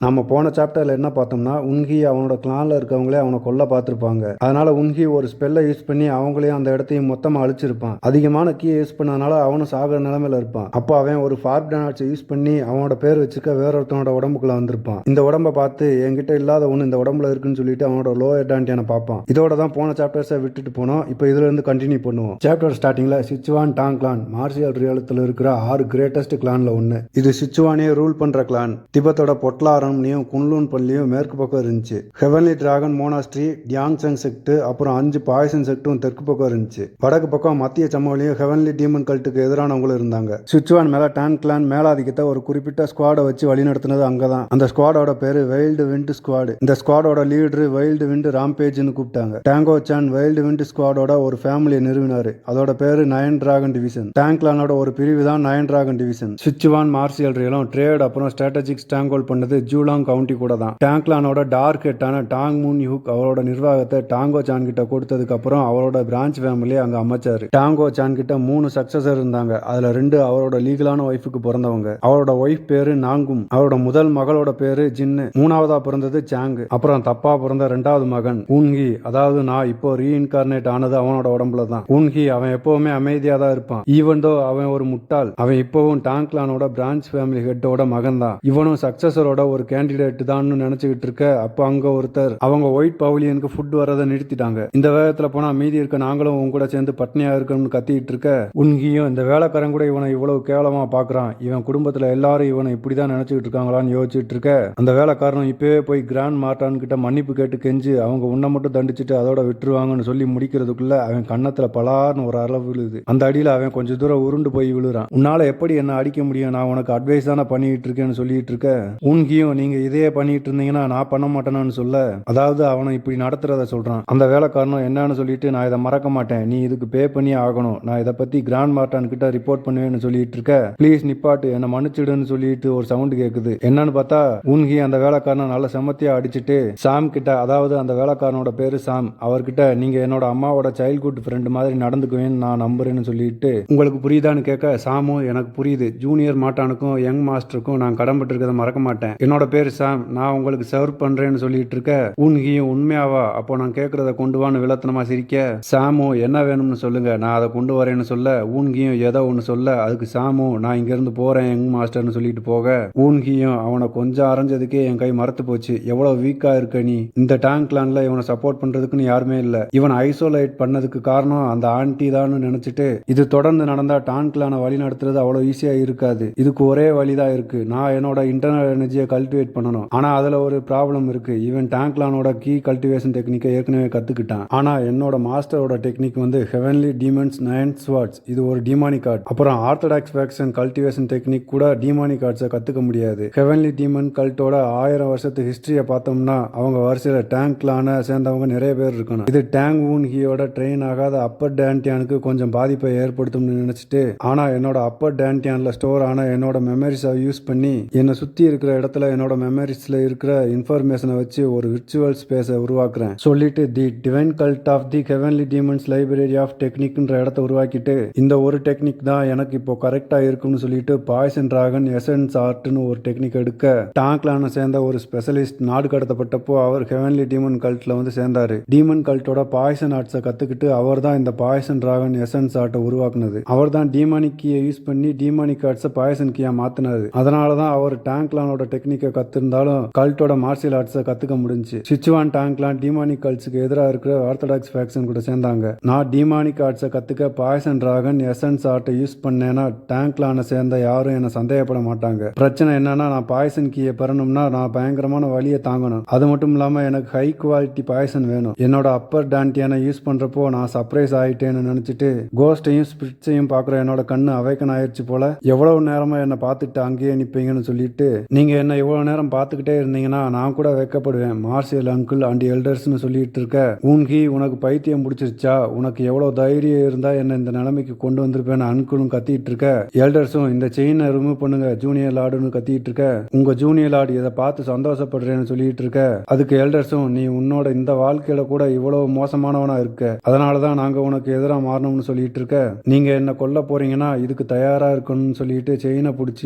நம்ம போன சாப்டர்ல என்ன பார்த்தோம்னா உன்ஹி அவனோட கிளான்ல இருக்கவங்களே அவனை கொல்ல பார்த்திருப்பாங்க. அதனால உன்ஹி ஒரு ஸ்பெல்லை யூஸ் பண்ணி அவங்களையும் அந்த இடத்தையும் மொத்தமா அழிச்சிருப்பான். அதிகமான கீ யூஸ் பண்ணதுனால அவனும் சாகிற நிலைமையில இருப்பான். அப்போ அவன் ஒரு ஃபார்ப்டானாட்ஸ் யூஸ் பண்ணி அவனோட பேர் வச்சுக்க வேற ஒருத்தனோட உடம்புக்குள்ள வந்திருப்பான். இந்த உடம்பை பார்த்து என்கிட்ட இல்லாத ஒன்று இந்த உடம்புல இருக்குன்னு சொல்லிட்டு அவனோட லோயர் டாண்டியான பார்ப்பான். இதோட தான் போன சாப்டர்ஸை விட்டுட்டு போனோம். இப்போ இதுல இருந்து கண்டினியூ பண்ணுவோம். சாப்டர் ஸ்டார்டிங்ல சிச்சுவான் டாங் கிளான் மார்ஷியல் ரியாலத்தில் இருக்கிற 6 கிரேட்டஸ்ட் கிளான்ல ஒன்று. இது சிச்சுவானே ரூல் பண்ற கிளான். திபத்தோட பொட்லாரம் குன்லூன் பள்ளியும் மேற்கு பக்கம் இருந்துச்சு. ஹெவன்லி டிராகன் மோனாஸ்ட்ரி, டியாங்சங் செக்ட், அப்புறம் 5 பாய்சன் செக்டும் தெற்கு பக்கம் இருந்துச்சு. வடக்கு பக்கம் மத்திய சமவெளியும் ஹெவன்லி டீமன் கல்ட்டுக்கு எதிரானவங்களும் இருந்தாங்க. சிச்சுவான் மேல டான் கிளான் மேலாதிக்கத்தை ஒரு குறிப்பிட்ட ஸ்குவாடை வச்சு வழிநடத்தினது அங்கதான். அந்த ஸ்குவாடோட பேரு வைல்டு விண்ட் ஸ்குவாடு. இந்த ஸ்குவாடோட லீடர் வைல்டு விண்ட் ராம்பேஜ்னு கூப்பிட்டாங்க. டாங்கோ சான் வைல்டு விண்ட் ஸ்குவாடோட ஒரு ஃபேமிலியை நிறுவினாரு. அதோட பேரு நயன் டிராகன் டிவிஷன். டாங் கிளானோட ஒரு பிரிவு தான் nine dragon division. Sichuan martial ரியலும் ட்ரேட் அப்புறம் ஸ்ட்ராட்டஜிக் ஸ்டாங்கோல் பண்ணது ஜூலாங் கவுண்டி கூட தான். டாங்க்லானோட டார்க் ஹெட்டான டாங் மூன் யூக் அவரோட நிர்வாகத்தை டாங்கோ சான் கிட்ட கொடுத்ததுக்கு அப்புறம் அவரோட பிரான்ச் ஃபேமிலி அங்க அமைச்சாரு. டாங்கோ சான் கிட்ட 3 சக்சஸர் இருந்தாங்க. அதுல 2 அவரோட லீகலான ஒய்ஃபுக்கு பிறந்தவங்க. அவரோட ஒய்ஃப் பேரு நாங்கும். அவரோட முதல் மகளோட பேரு ஜின்னு. 3ஆவதா பிறந்தது சாங். அப்புறம் தப்பா பிறந்த 2வது மகன் ஊன்ஹி. அதாவது நான் இப்போ ரீஇன்கார்னேட் ஆனது அவனோட உடம்புல தான். ஊன்ஹி அவன் எப்பவுமே அமைதியா தான் இருப்பான். ஈவன் தோ அவன் ஒரு முட்டாள். அவன் இப்பவும் டாங்க்லானோட பிரான்ச் ஃபேமிலி ஹெட்டோட மகன் தான். இவனும் சக்சஸரோட ஒரு கேண்டிடேட் தான் நினைச்சுக்கிட்டு இருக்க அப்ப அங்க ஒருத்தர் அவங்க ஒயிட் பவுலியனுக்கு ஃபுட் வரதை நிறுத்திட்டாங்க. இந்த வேகத்துல போனா மீதி இருக்க நாங்களும் உன் கூட சேர்ந்து பட்னியா இருக்கணும்னு கத்திட்டு இருக்க உன்கியும் இந்த வேலைக்காரன் கூட இவனை இவ்வளவு கேவலமா பாக்குறான். இவன் குடும்பத்துல எல்லாரும் இவனை இப்படிதான் நினைச்சுக்கிட்டு இருக்காங்களான்னு யோசிச்சுட்டு இருக்க அந்த வேலைக்காரனும் இப்பவே போய் கிராண்ட் மார்டான் கிட்ட மன்னிப்பு கேட்டு கெஞ்சு அவங்க உன்னை மட்டும் தண்டிச்சுட்டு அதோட விட்டுருவாங்கன்னு சொல்லி முடிக்கிறதுக்குள்ள அவன் கண்ணத்துல பலார்னு ஒரு அளவு விழுது. அந்த அடியில அவன் கொஞ்சம் தூரம் உருண்டு போய் விழுறான். உன்னால எப்படி என்ன அடிக்க முடியும்? நான் உனக்கு அட்வைஸ் தானே பண்ணிட்டு இருக்கேன்னு சொல்லிட்டு இருக்க உன்கியும் நீங்க இதையே பண்ணிட்டு இருந்தீங்கன்னா நான் பண்ண மாட்டேன்னு சொல்ல அதாவது அவனை இப்படி நடத்துறத சொல்றான். அந்த வேலைக்காரனும் என்னன்னு சொல்லிட்டு நான் இதை மறக்க மாட்டேன், நீ இதுக்கு பே பண்ணி ஆகணும், நான் இதை பத்தி கிராண்ட் மார்டான் கிட்ட ரிப்போர்ட் பண்ணுவேன்னு சொல்லிட்டு இருக்க ப்ளீஸ் நிப்பாட்டு என்ன மன்னிச்சிடுன்னு சொல்லிட்டு ஒரு சவுண்ட் கேக்குது. என்னன்னு பார்த்தா உன்கி அந்த வேலைக்காரனை நல்ல செமத்தியா அடிச்சுட்டு சாம் கிட்ட, அதாவது அந்த வேலைக்காரனோட பேரு சாம், அவர்கிட்ட நீங்க என்னோட அம்மாவோட சைல்ட்ஹுட் ஃப்ரெண்ட் மாதிரி நடந்துக்குவேன்னு நான் நம்புறேன்னு சொல்லிட்டு உங்களுக்கு புரியுதான்னு கேட்க சாமும் எனக்கு புரியுது, ஜூனியர் மாட்டானுக்கும் யங் மாஸ்டருக்கும் நான் கடன்பட்டு இருக்கிறத மறக்க மாட்டேன், என்னோட பேரு சாம், நான் உங்களுக்கு சர்வ் பண்றேன்னு சொல்லிட்டு இருக்க உன்கியும் உண்மையாவா அப்போ நான் கேட்கறத கொண்டு வான்னு விளத்தனமா சிரிக்க சாமும் என்ன வேணும்னு சொல்லுங்க நான் அதை கொண்டு வரேன்னு சொல்ல ஊன்கியும் ஏதோ ஒன்று சொல்ல அதுக்கு சாமும் நான் இங்க இருந்து போறேன் யங் மாஸ்டர்னு சொல்லிட்டு போக ஊன்கியும் அவனை கொஞ்சம் அரைஞ்சதுக்கே என் கை மறத்து போச்சு, எவ்வளவு வீக்கா இருக்க நீ, இந்த டேங்க் கிளான்ல இவனை சப்போர்ட் பண்றதுக்குன்னு யாருமே இல்ல, இவனை ஐசோலேட் பண்ணதுக்கு காரணம் அந்த ஆன்டி தான் நினைச்சிட்டு இது தொடர்ந்து நடந்தா டான் கிளானை வழி நடத்துறது அவ்வளவு ஈஸியா இருக்காது, இதுக்கு ஒரே வழிதான் இருக்கு, நான் என்னோட இன்டர்னல் எனர்ஜியை கல்டிவேட் பண்ணணும், ஆனா அதுல ஒரு ப்ராப்ளம் இருக்கு, இவன் டாங்க்லானோட கீ கல்டிவேஷன் டெக்னிக்கை ஏற்கனவே கத்துக்கிட்டான், ஆனா என்னோட மாஸ்டரோட டெக்னிக் வந்து ஹெவன்லி டீமன்ஸ் 9 ஸ்வார்ட்ஸ், இது ஒரு டீமானிக் ஆர்ட், அப்புறம் ஆர்த்தடாக்ஸ் ஃபேக்ஷன் கல்டிவேஷன் டெக்னிக் கூட டீமானிக் ஆர்ட்ஸை கத்துக்க முடியாது, ஹெவன்லி டீமன் கல்ட்டோட 1000 வருஷத்து ஹிஸ்டரியை பார்த்தோம்னா அவங்க வரிசையில டேங்க்லான சேர்ந்தவங்க நிறைய பேர் இருக்கணும், இது டேங் ஊன்ஹியோட ட்ரெயின் ஆகாத அப்பர் டேன்டியானுக்கு கொஞ்சம் பாதிப்பை ஏற்படுத்தும்னு நினைச்சிட்டு ஆனா என்னோட அப்பர் டேன்டியான்ல ஸ்டோர் ஆன என்னோட மெமரிஸை யூஸ் பண்ணி என்னை சுத்தி இருக்கிற இடத்துல என்னோட மெமரிஸ்ல இருக்கிற இன்ஃபர்மேஷனை வச்சு ஒரு விர்ச்சுவல் ஸ்பேஸை உருவாக்குறேன் சொல்லிட்டு the divine cult of the heavenly demons library of டெக்னிக்ன்ற இடத்த உருவாக்கிட்டு இந்த ஒரு டெக்னிக் தான் எனக்கு இப்போ கரெக்டா இருக்குன்னு சொல்லிட்டு பாய்சன் டிராகன் எசன்ஸ் ஆர்ட்னு ஒரு டெக்னிக் எடுக்க டாங்க்லான சேர்ந்த ஒரு ஸ்பெஷலிஸ்ட் நாடு கடத்தப்பட்டப்போ அவர் ஹெவன்லி டீமன் கல்ட்ல வந்து சேர்ந்தாரு. டீமன் கல்ட்டோட பாய்சன் ஆர்ட்ஸை கத்துக்கிட்டு அவர் தான் இந்த பாய்சன் டிராகன் எசன்ஸ் ஆர்ட்டை உருவாக்குனது. அவர் தான் டீமானிக் கீயை யூஸ் பண்ணி டீமானிக் ஆர்ட்ஸை பாய்சன் கீயா மாத்தினாரு. அதனாலதான் அவர் டாங்க்லானோட டெக்னிக்கை கத்திருந்தாலும் கல்ட்டோட மார்ஷியல் ஆர்ட்ஸை கத்துக்க முடிஞ்சு. சிச்சுவான் டாங்க்லான் டீமானிக் கல்ட்ஸுக்கு எதிராக இருக்கிற ஆர்த்தடாக்ஸ் ஃபேக்ஷன் கூட சேர்ந்தாங்க. நான் டீமானிக் ஆர்ட்ஸை கத்துக்க பாய்சன் டிராகன் எசன்ஸ் ஆர்ட்டை யூஸ் பண்ணேன்னா டாங்க்லான சேர்ந்த யாரும் என்ன சந்தேகப்பட மாட்டாங்க. பிரச்சனை என்னன்னா நான் பாய்சன் கீயை பெறணும்னா நான் பயங்கரமான வழியை தாங்கணும். அது மட்டும் இல்லாம எனக்கு ஹை குவாலிட்டி பாய்சன் வேணும். என்னோட அப்பர் டான்டியானை யூஸ் பண்றப்போ நான் சர்ப்ரைஸ் ஆயிட்டேன்னு நினைச்சிட்டு கோஸ்டையும் ஸ்பிரிட்ஸையும் பாக்குற என்னோட கண்ணு அவைக்கன் ஆயிடுச்சு போல, எவ்வளவு நேரமா என்ன பார்த்துட்டு அங்கேயே நிப்பீங்கன்னு சொல்லிட்டு நீங்க என்ன இவ்வளவு நேரம் பார்த்துக்கிட்டே இருந்தீங்கன்னா நான் கூட வைக்கப்படுவேன் மார்ஷியல் அங்கிள் அண்ட் எல்டர்ஸ்னு சொல்லிட்டு இருக்க ஊன்கி உனக்கு பைத்தியம் பிடிச்சிருச்சா, உனக்கு எவ்வளவு தைரியம் இருந்தா என்ன இந்த நிலைமைக்கு கொண்டு வந்திருப்பேன்னு அன்குளும் கத்திட்டு இருக்க எல்டர்ஸும் இந்த செயினை ரிமூவ் பண்ணுங்க ஜூனியர் லார்டுன்னு கத்திட்டு இருக்க உங்க ஜூனியர் லார்டு இதை பார்த்து சந்தோஷப்படுறேன்னு சொல்லிட்டு இருக்க அதுக்கு எல்டர்ஸும் நீ உன்னோட இந்த வாழ்க்கையில கூட இவ்வளவு மோசமானவனா இருக்க, அதனாலதான் நாங்க உனக்கு எதிராக மாறணும்னு சொல்லிட்டு இருக்க, நீங்க என்ன கொல்ல போறீங்கன்னா இதுக்கு தயாரா இருக்கணும்னு சொல்லிட்டு செயினை பிடிச்சி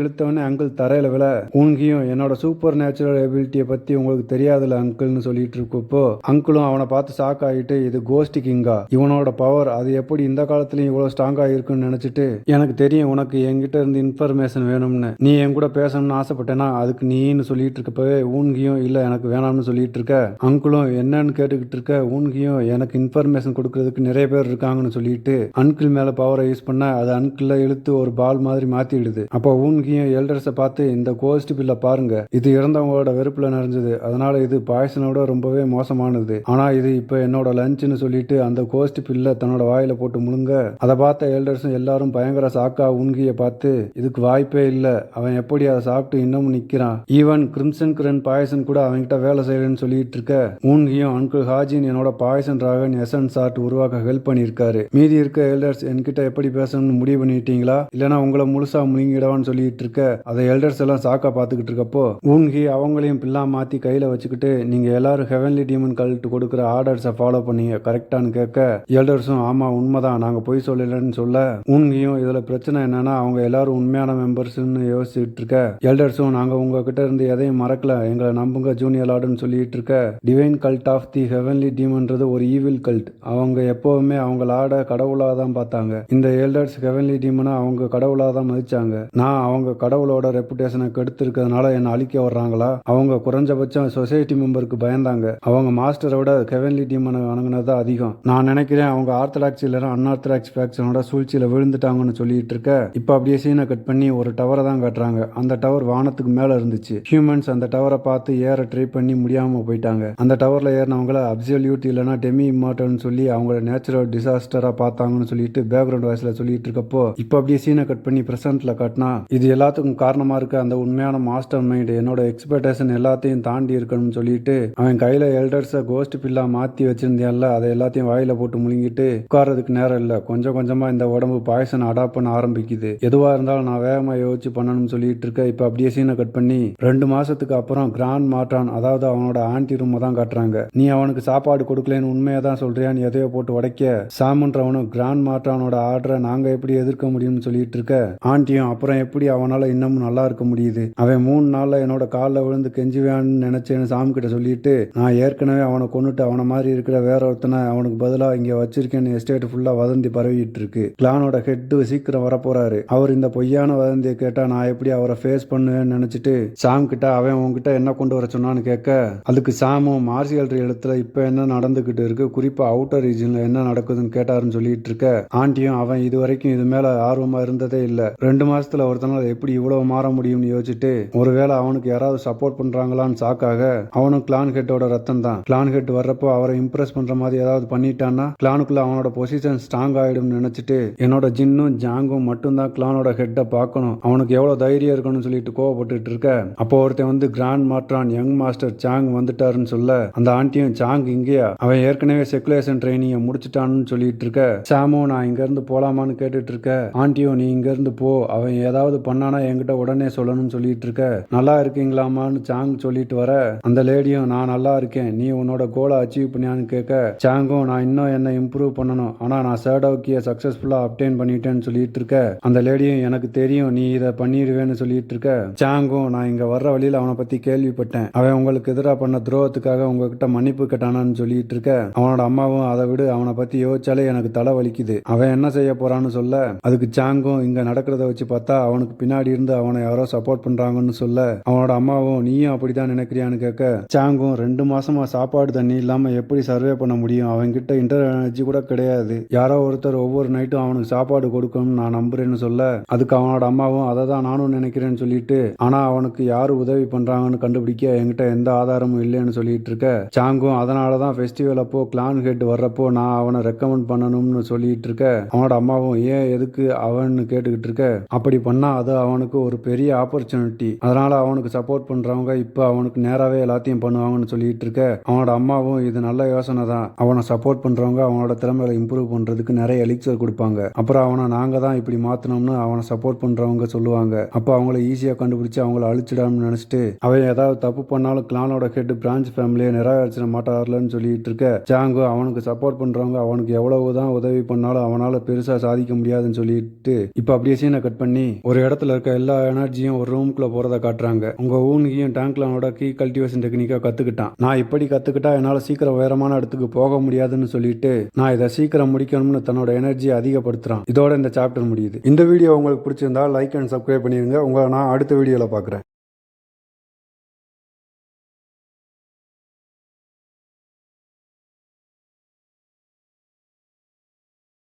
இழுத்தவனே அங்கிள் தரையில விழ உன்கியும் என்னோட சூப்பர் நேச்சுரல் எபிலிட்டியை பத்தி உங்களுக்கு தெரியாதுல அங்கிள்னு சொல்லிட்டு இருக்கப்போ அங்கிளும் அவனை பார்த்து ஷாக் ஆகிட்டு இது கோஸ்ட் கிங்கா, இவனோட பவர் அது எப்படி இந்த காலத்துலயும் இவ்வளவு ஸ்ட்ராங்கா இருக்குன்னு நினைச்சிட்டு எனக்கு தெரியும் உனக்கு என்கிட்ட இருந்து இன்ஃபர்மேஷன் வேணும்னு, நீ என் கூட பேசணும்னு ஆசைப்பட்டேன்னா அதுக்கு நீன்னு சொல்லிட்டு இருக்கப்பவே ஊன்கியும் இல்ல எனக்கு வேணாம்னு சொல்லிட்டு இருக்க. அங்கிளும் என்னன்னு கேட்டுக்கிட்டு இருக்க. ஊன்கியும் எனக்கு இன்ஃபர்மேஷன் கொடுக்கறதுக்கு நிறைய பேர் இருக்காங்கன்னு சொல்லிட்டு அங்கிள் மேல பவரை யூஸ் பண்ண அது அங்கிள் இழுத்து ஒரு பால் மாதிரி மாத்திடுது. அப்போ ஊன்கியும் எல்டர்ஸை பார்த்து இந்த கோஸ்ட் பில்ல பாருங்க, இது இறந்தவங்களோட வெறுப்புல நிறைஞ்சது, அதனால இது பாய்சனோட ரொம்பவே மோசமானது, ஆனா இது இப்ப என்னோட லஞ்சுன்னு சொல்லிட்டு அந்த கோஸ்ட் பில்ல தன்னோட வாயில போட்டு முழுங்க. அதை பார்த்த எல்டர்ஸும் எல்லாரும் பயங்கர சாக்கா ஊன்கிய பார்த்து இதுக்கு வாய்ப்பே இல்ல, அவன் எப்படி அதை சாப்பிட்டு இன்னமும் நிக்கிறான், ஈவன் கிரிம்சன் கிரன் பாய்சன் கூட அவன்கிட்ட வேலை செய்யலன்னு சொல்லிட்டு இருக்க. ஊன்கியும் அங்கிள் ஹாஜின் என்னோட பாய்சன் ராகன் எசன்ஸ் ஆர்ட் உருவாக்க ஹெல்ப் பண்ணியிருக்காரு, மீதி இருக்க எல்டர்ஸ் என்கிட்ட எப்படி பேசணும்னு முடிவு பண்ணிட்டீங்களா, இல்லைன்னா உங்களை முழுசா முழுங்கிடவான்னு சொல்லிட்டு இருக்க. அதை எல்டர்ஸ் எல்லாம் சாக்கா பார்த்துக்கிட்டு இருக்கப்போ ஊன்கி அவங்களையும் பில்லா மாத்தி கையில வச்சுக்கிட்டு நீங்க எல்லாரும் ஹெவன்லி டீமன் கல்ட்டு கொடுக்குற ஆர்டர்ஸை ஃபாலோ பண்ணீங்க கரெக்டானு கேட்க எல்டர்ஸும் ஆமா உண்மைதான் நாங்க போய் சொல்லலன்னு சொல்ல. ஊன்கியும் இதுல பிரச்சனை என்னன்னா அவங்க எல்லாரும் உண்மையான மெம்பர்ஸ்ன்னு யோசிச்சுட்டு இருக்க. எல்டர்ஸும் நாங்க உங்ககிட்ட இருந்து எதையும் மறக்கல, எங்களை நம்புங்க ஜூனியர் லார்டுன்னு சொல்லிட்டு இருக்க. Divine cult of the heavenly டீமன்றது ஒரு ஈவில் கல்ட், அவங்க எப்பவுமே அவங்க லார்ட கடவுளா தான் பார்த்தாங்க. இந்த எல்டர்ஸ் ஹெவன்லி டீமனை அவங்க கடவுளா தான் மதிச்சாங்க. நான் அவங்க கடவுளோட ரெப்புடேஷனை கெடுத்திருக்கிறதுனால என்ன அழிக்க வர்றாங்களா, அவங்க குறைஞ்சபட்சம் சொசைட்டி மெம்பருக்கு பயந்தாங்க, அவங்க மாஸ்டரை விட ஹெவன்லி டீமனை வணங்கினது அதிகம். நான் நினைக்கிறேன் அவங்க ஆர்த்தடாக்ஸ் இல்லைன்னா அன்ஆர்த்தடாக்ஸ் ஃபேக்ஷனோட சூழ்ச்சியில விழுந்துட்டாங்கன்னு சொல்லிட்டு இருக்க. இப்ப அப்படியே சீனை கட் பண்ணி ஒரு டவரை தான் காட்டுறாங்க. அந்த டவர் வானத்துக்கு மேல இருந்துச்சு. ஹியூமன்ஸ் அந்த டவரை பார்த்து ஏற ட்ரை பண்ணி முடியாம போயிட்டாங்க. அந்த டவர்ல ஏறினவங்கள அப்சல்யூட் இல்லைன்னா டெமி இம்மார்டல்னு சொல்லி அவங்கள நேச்சுரல் டிசாஸ்டரா பார்த்தாங்கன்னு சொல்லிட்டு பேக்ரவுண்ட் வாய்ஸ்ல சொல்லிட்டு இருக்கப்போ இப்ப அப்படியே சீனை கட் பண்ணி பிரசன்ட்ல காட்டினா இது எல்லாத்துக்கும் காரணமா இருக்க அந்த உண்மையான மாஸ்டர் மைண்ட் என்னோட எக்ஸ்பெக்டேஷன் எல்லாத்தையும் தாண்டி இருக்கணும்னு சொல்லிட்டு அவன் கையில எல்டர்ஸ கோஸ்ட் பில்லா மாத்தி வச்சிருந்தியால அதை எல்லாத்தையும் வாயில போட்டு முழுங்கிட்டு உட்கார்றதுக்கு நேரம் இல்ல, கொஞ்சம் கொஞ்சமா இந்த உடம்பு பாய்சன் அடாப்ட் பண்ண ஆரம்பிக்குது, எதுவா இருந்தாலும் நான் வேகமா யோசிச்சு பண்ணணும்னு சொல்லிட்டு இருக்க. இப்ப அப்படியே சீனை கட் பண்ணி 2 மாசத்துக்கு அப்புறம் கிராண்ட் மாற்றான் அதாவது அவனோட ஆன்டி ரூம் தான் காட்டுறாங்க. நீ அவனுக்கு சாப்பாடு கொடுக்கலன்னு உண்மையை தான் சொல்றியான்னு எதையோ போட்டு உடைக்க சாமுன்றவனும் கிராண்ட் மாற்றானோட ஆர்டரை நாங்க எப்படி எதிர்க்க முடியும்னு சொல்லிட்டு இருக்க. ஆண்டியும் அப்புறம் எப்படி அவனால இன்னமும் நல்லா இருக்க முடியுது, அவன் 3 நாள்ல என்னோட காலில் விழுந்து கெஞ்சுவான்னு நினைச்சேன்னு சாமி கிட்ட சொல்லிட்டு நான் ஏற்கனவே அவனை கொண்டுட்டு அவனை மாதிரி இருக்கிற வேற ஒருத்தனை அவனுக்கு பதிலா இங்க வச்சிருக்கேன்னு எஸ்டேட் ஃபுல்லா வதந்தி பரவிட்டு இருக்கு. கிளானோட ஹெட் சீக்கிரம் வரப்போறாரு, அவர் இந்த பொய்யான வதந்தியை கேட்டா நான் எப்படி அவரை ஃபேஸ் பண்ணுவேன்னு நினைச்சிட்டு சாம் கிட்ட அவன் உங்ககிட்ட என்ன கொண்டு வர சொன்னான்னு கேட்க அதுக்கு சாமும் மார்சியல் எழுத்துல இப்ப என்ன நடந்துகிட்டு இருக்கு, குறிப்பா அவுட்டர் ரீஜன்ல என்ன நடக்குதுன்னு கேட்டாருன்னு சொல்லிட்டு இருக்க. ஆண்டியும் அவன் இது வரைக்கும் இது மேல ஆர்வமா இருந்ததே இல்ல, 2 மாசத்துல ஒருத்தனால எப்படி இவ்வளவு மாற முடியும்னு யோசிச்சுட்டு ஒருவேளை அவனுக்கு யாராவது சப்போர்ட் பண்றாங்களான்னு சாக்காக அவனும் கிளான் ஹெட்டோட ரத்தம் தான். கிளான் ஹெட் வர்றப்போ அவரை இம்ப்ரெஸ் பண்ற மாதிரி ஏதாவது பண்ணிட்டான்னா கிளானுக்குள்ள அவனோட பொசிஷன் ஸ்ட்ராங் ஆயிடும் நினைச்சிட்டு என்னோட ஜின்னும் ஜாங்கும் மட்டும்தான் கிளானோட ஹெட்டை பார்க்கணும், அவனுக்கு எவ்வளவு தைரியம் இருக்கணும்னு சொல்லிட்டு கோவப்பட்டு இருக்க. அப்போ ஒருத்தன் வந்து கிராண்ட் மாற்றான் யங் மாஸ்டர் சாங் வந்துட்டாருன்னு சொல்ல அந்த ஆண்டியும் சாங் இங்கேயா, அவன் ஏற்கனவே செக்குலேஷன் ட்ரைனிங்க முடிச்சுட்டான்னு சொல்லிட்டு இருக்க. சாமோ நான் இங்க இருந்து போலாமான்னு கேட்டுட்டு இருக்க. ஆண்டியும் நீ இங்க இருந்து போ, அவன் ஏதாவது பண்ணானா என்கிட்ட உடனே சொல்லணும்னு சொல்லிட்டு இருக்க. நல்லா இருக்கீங்களாமான்னு சாங் சொல்லிட்டு வர அந்த லேடியும் நான் நல்லா இருக்கேன், நீ உன்னோட கோலை அச்சீவ் பண்ணியான்னு கேட்க. சாங்கும் நான் இன்னும் என்ன இம்ப்ரூவ் பண்ணணும், ஆனா நான் ஷேடோக்கிய சக்சஸ்ஃபுல்லா அப்டெயின் பண்ணிட்டேன்னு சொல்லிட்டு இருக்க. அந்த லேடியும் எனக்கு தெரியும் நீ இதை பண்ணிடுவேன்னு சொல்லிட்டு இருக்க. சாங்கும் நான் இங்க வர்ற வழியில அவனை பத்தி கேள்விப்பட்டேன், அவன் உங்களுக்கு எதிராக பண்ண துரோகத்துக்காக உங்ககிட்ட மன்னிப்பு கேட்டானான்னு சொல்லிட்டு இருக்க. அவனோட அம்மாவும் அதை விடு, அவனை பத்தி யோசிச்சாலே எனக்கு தலை வலிக்குது, அவன் என்ன செய்ய போறான்னு சொல்ல அதுக்கு சாங்கும் இங்க நடக்கிறத வச்சு பார்த்தா அவனுக்கு பின்னாடி இருந்து அவனை யாரோ சப்போர்ட் பண்றாங்கன்னு சொல்ல அவனோட அம்மாவும் நீயும் அப்படிதான் நினைக்கிறியான்னு கேட்க. சாங்கும் 2 மாசமா சாப்பாடு தண்ணி இல்லாம எப்படி சர்வே பண்ண முடியும், அவன்கிட்ட இன்டர் எனர்ஜி கூட கிடையாது, யாரோ ஒருத்தர் ஒவ்வொரு நைட்டும் அவனுக்கு சாப்பாடு கொடுக்கணும்னு நான் நம்புறேன்னு சொல்ல அதுக்கு அவனோட அம்மாவும் அதை தான் நானும் நினைக்கிறேன்னு சொல்லிட்டு ஆனா அவனுக்கு யாரு உதவி பண்றாங்கன்னு கண்டுபிடிக்க என்கிட்ட எந்த ஆதாரமும் இல்லைன்னு சொல்லிட்டு இருக்க. சாங்கும் அதனாலதான் ஃபெஸ்டிவல் அப்போ கிளான் ஹெட் வர்றப்போ நான் அவனை ரெக்கமெண்ட் பண்ணணும்னு சொல்லிட்டு இருக்க. அவனோட அம்மாவும் ஏன் எதுக்கு அவன்னு கேட்டுக்கிட்டு இருக்க, அப்படி பண்ணா அது அவனுக்கு ஒரு பெரிய ஆப்பர்ச்சுனிட்டி, அதனால அவனுக்கு சப்போர்ட் பண்றவங்க இப்ப அவனுக்கு நேராவே எல்லாத்தையும் பண்ணுவாங்கன்னு சொல்லிட்டு இருக்க. அவனோட அம்மாவும் இது நல்ல யோசனை தான், அவனை சப்போர்ட் பண்றவங்க அவனோட திறமையில இம்ப்ரூவ் பண்றதுக்கு நிறைய எலிக்சர் கொடுப்பாங்க, அப்புறம் அவனை நாங்க தான் இப்படி மாத்தணும்னு அவனை சப்போர்ட் பண்றவங்க சொல்லுவாங்க, அப்ப அவங்கள ஈஸியா கண்டுபிடிச்சு அவங்கள அழிச்சிடாமனு நினைச்சிட்டு அவன் ஏதாவது தப்பு பண்ணாலும் கிளானோட ஹெட் பிரான்ச் ஃபேமிலியை நிராகரிச்சிட மாட்டார்லன்னு சொல்லிட்டு இருக்க. ஜாங்கோ அவனுக்கு சப்போர்ட் பண்றவங்க அவனுக்கு எவ்வளவுதான் உதவி பண்ணாலும் அவனால பெருசா சாதிக்க முடியாதுன்னு சொல்லிட்டு இப்ப அப்படியே சீனை கட் பண்ணி ஒரு இடத்துல இருக்க எல்லா எனர்ஜியும் ஒரு ரூம்குள்ள போறதை காட்டுறாங்க. உங்க ஊன்கியும் டேங்க்லானோட கீ கல்டிவேஷன் டெக்னிக்கா கத்துக்கிட்டான். நான் இப்படி கத்துக்கிட்டா என்னால சீக்கிரம் உயரமான இடத்துக்கு போக முடியாதுன்னு சொல்லிட்டு நான் இதை சீக்கிரம் முடிக்கணும்னு தன்னோட எனர்ஜியை அதிகப்படுத்துறான். இதோட இந்த சாப்டர் முடியுது. இந்த வீடியோ உங்களுக்கு பிடிச்சிருந்தா லைக் அண்ட் சப்ஸ்கிரைப் பண்ணிருங்க. உங்களை நான் அடுத்த வீடியோல பாக்குறேன்.